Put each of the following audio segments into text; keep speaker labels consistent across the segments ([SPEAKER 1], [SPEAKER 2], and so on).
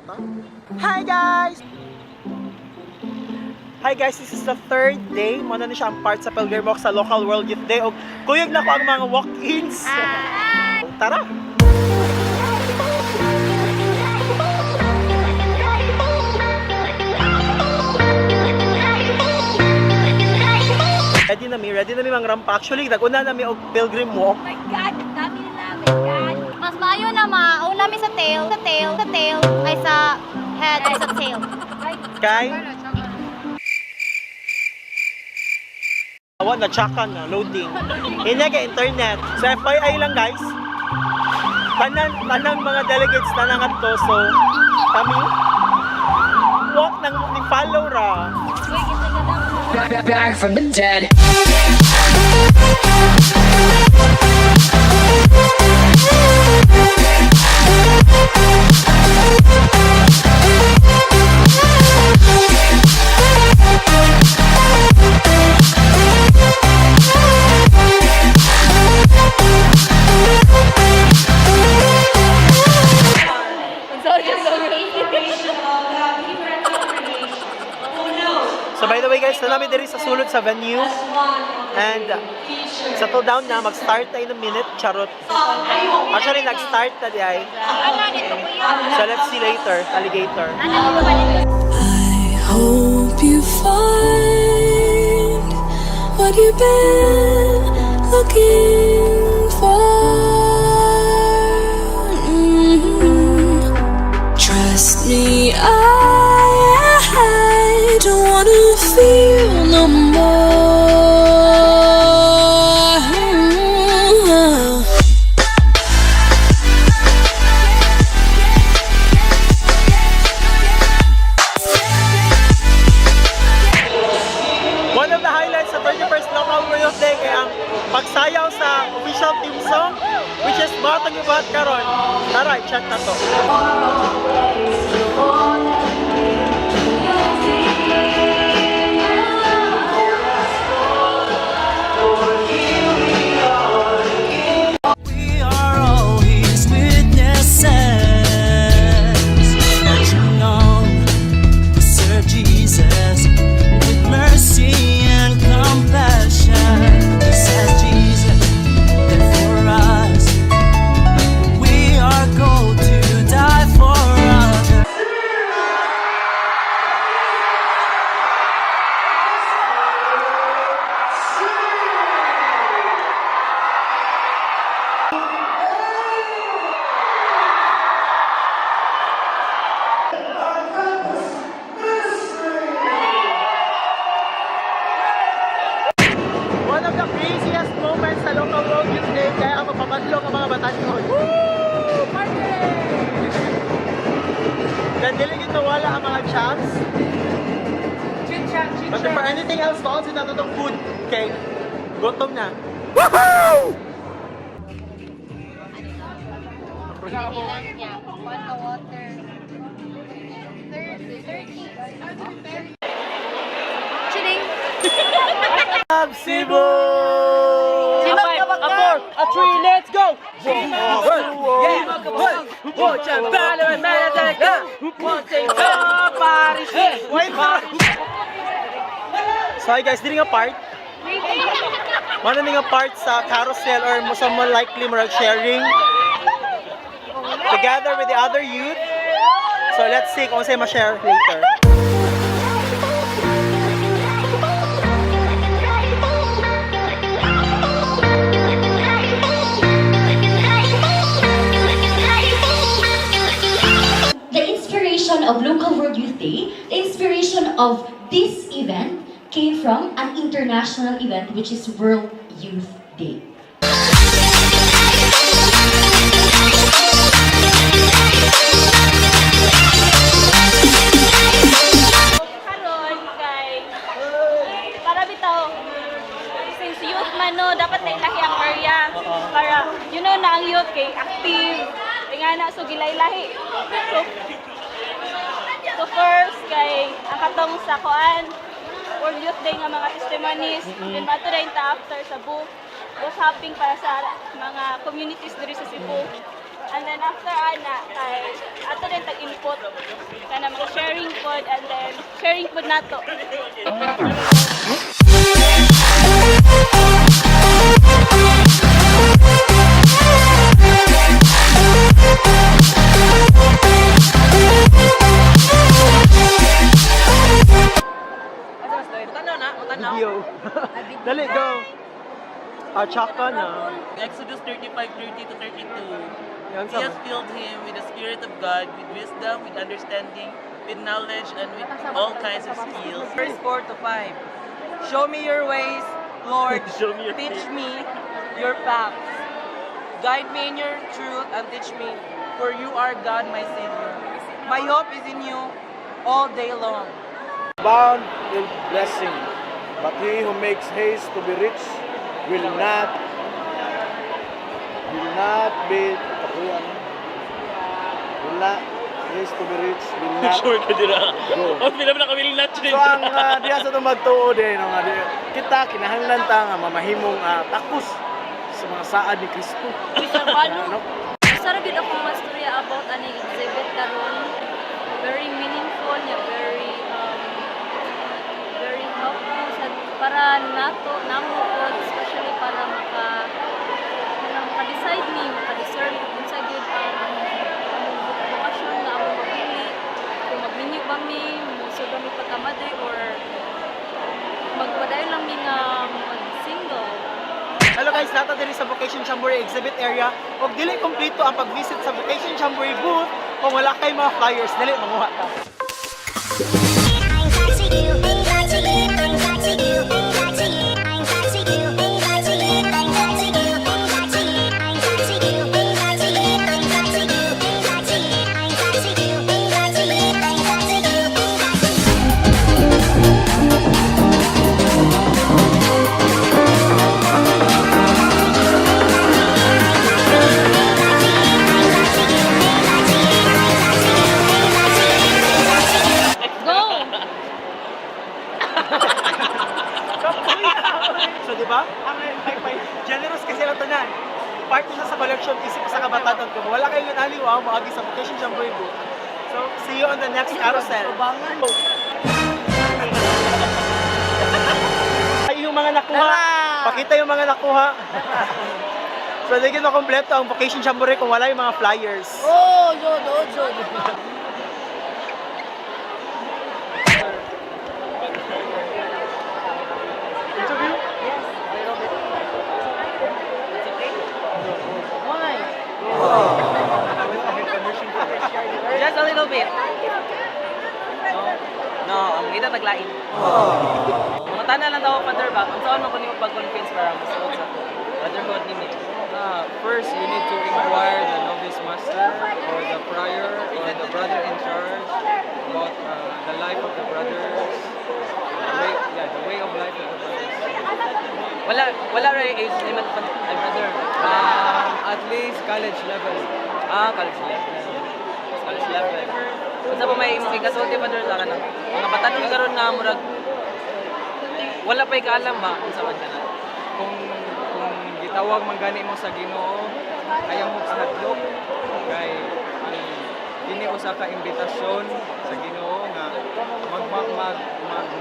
[SPEAKER 1] ta? Hi guys! Hi guys, this is the third day. Muna na siya ang part sa Pilgrim Walk sa Local World Youth Day. O kuyog na ko ang mga walk-ins. Tara! Ready na mi mga rampa. Actually, nag-una na mi og Pilgrim Walk.
[SPEAKER 2] Oh my God, dami nila, my God. Mas maayo na mauna mi sa tail, ay sa head, ay sa tail.
[SPEAKER 1] Kay? Awan na tsaka na, loading. Hinega internet. So FYI lang guys. Tanang mga delegates na nangadto. So, kami walk nang ni-follow ra.
[SPEAKER 3] Back from the dead.
[SPEAKER 1] So by the way guys, namin diri sa sulod sa venue. And settle down na, mag-start na in a minute, charot. Actually, nag-start na di ay. So let's see later, alligator.
[SPEAKER 4] I hope you find what you've been looking for. Trust me, I don't wanna feel no more.
[SPEAKER 1] One of the highlights sa 31st Local World Youth Day kay ang pagsayaw sa official team song, which is Batang Ibat karon. Tara, check na to.
[SPEAKER 4] We are all His witnesses, marching on to serve Jesus with mercy and compassion. Just as Jesus did for us, we are called to die for others.
[SPEAKER 1] One of the craziest moments sa Local World Youth Day, kaya ang magpapadlong ang mga batanyon. Woo! Party! Gandilig ito wala ang mga chance. But for anything else, falls in natutong food, okay? Gutom na. Woohoo! Love Cebu! A three, let's go! So hi guys, dili nga part. Ano nga part sa carousel or more likely more sharing together with the other youth. So let's see kung sa'yo ma-share later.
[SPEAKER 5] The inspiration of Local World Youth Day, the inspiration of this event came from an international event which is World Youth Day.
[SPEAKER 2] Karon kay para bitaw since youth man no dapat na ilahi ang area para you know na ang youth kay active nga na so gilay-lahi so first kay ang katong sa kuan World Youth Day nga mga testimonies then mato rin ta after sa book was hopping para sa mga communities diri sa Cebu And then after ana, kay ato din tag-input. Kana mga sharing pod and then sharing pod nato.
[SPEAKER 1] Video. Dali, go. Tsaka na.
[SPEAKER 3] Exodus 35:30 to 32.
[SPEAKER 1] Yan
[SPEAKER 3] He has filled him with the Spirit of God, with wisdom, with understanding, with knowledge, and with all kinds of skills.
[SPEAKER 6] Verse 4 to 5. Show me your ways, Lord.
[SPEAKER 1] Show me your
[SPEAKER 6] Teach
[SPEAKER 1] ways.
[SPEAKER 6] me your paths. Guide me in your truth and teach me, for you are God, my Savior. My hope is in you all day long.
[SPEAKER 7] Bound with blessing, but he who makes haste to be rich will not be will not haste to be rich will not
[SPEAKER 3] Sure ka dira.
[SPEAKER 7] go.
[SPEAKER 3] O, pinaman na kami lang
[SPEAKER 7] So ang diya sa itong magtuo din, kita kinahanglan ta nga mamahimong takos sa mga saad ni Kristo. Ano?
[SPEAKER 2] Sarap gid akong mastorya about ani exhibit karon. Very meaningful, niya, very helpful para namo po, especially para maka-decide ni, maka-discern kung sa gid ang vocation na ako mapili. Kung magninyo ba mi, musod ba mi pagkamadre or magpadayon lang mi nga mag-single.
[SPEAKER 1] Hello guys, nata diri sa Vocation Jamboree exhibit area. Ug dili kompleto ang pag-visit sa Vocation Jamboree booth kung wala kay mga flyers. Dili manguha ta.
[SPEAKER 2] Go!
[SPEAKER 1] So di ba? Ang generous kasi ang tanan. Part na sa collection isip sa kabataan ko. Wala kayong aliw maagi sa Vocation Jamboree booth. So see you on the next carousel. Ay, yung mga nakuha. Pakita yung mga nakuha. So hindi na kompleto ang Vocation Jamboree kung wala yung mga flyers. Interview?
[SPEAKER 6] Just a little bit. No, ang ina taglain. Mga tanan lang daw Father ba? Ang saan man ko nimo pag-convince para masuot sa brotherhood nimo.
[SPEAKER 8] First, you need to inquire the novice master or the prior or the brother in charge about the life of the brothers, the way of life of the brothers.
[SPEAKER 6] Wala ray age limit pa ay brother.
[SPEAKER 8] At least college level.
[SPEAKER 6] College level. College level. Unsa pa may ikasulti Father sa kanang mga batanon karon nga murag wala pa ikaalam ba unsa man kana.
[SPEAKER 8] Kung gitawag man gani mo sa Ginoo, ayaw mo kahadlok kay dini usa ka imbitasyon sa Ginoo nga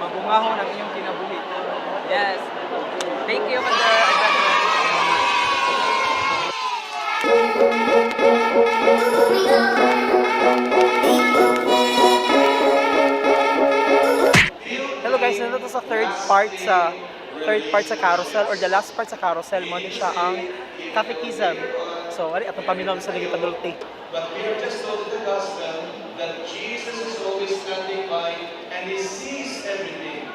[SPEAKER 8] mabungahon ang inyong kinabuhi.
[SPEAKER 6] Yes. Thank you Father. I graduate.
[SPEAKER 1] Hello guys, nandito sa third part sa carousel or the last part sa carousel mo ni siya ang catechism. So, ari atong paminaw sa ligid padulti.
[SPEAKER 9] But we are just told in the gospel that Jesus is always standing by and he sees everything.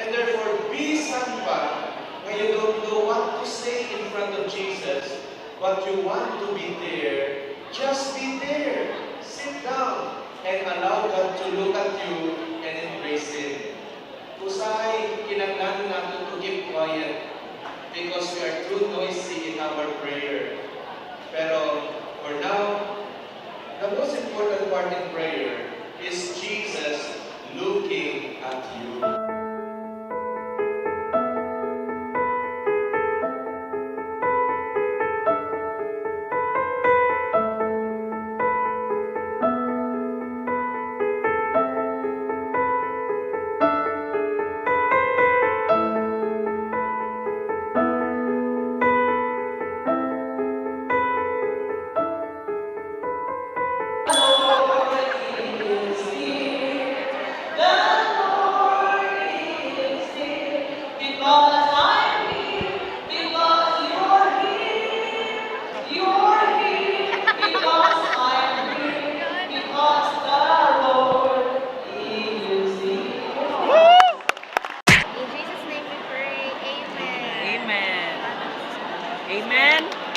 [SPEAKER 9] And therefore, be sampa when you don't know what to say in front of Jesus, but you want to be there. Just be there. Sit down and allow God to look at you and embrace Him. Usahay, kinanglan natin to keep quiet because we are too noisy in our prayer. Pero for now, the most important part in prayer is Jesus looking at you.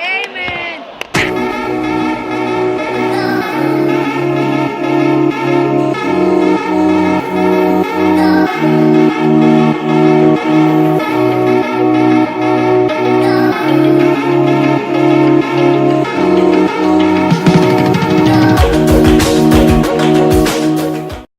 [SPEAKER 2] Amen.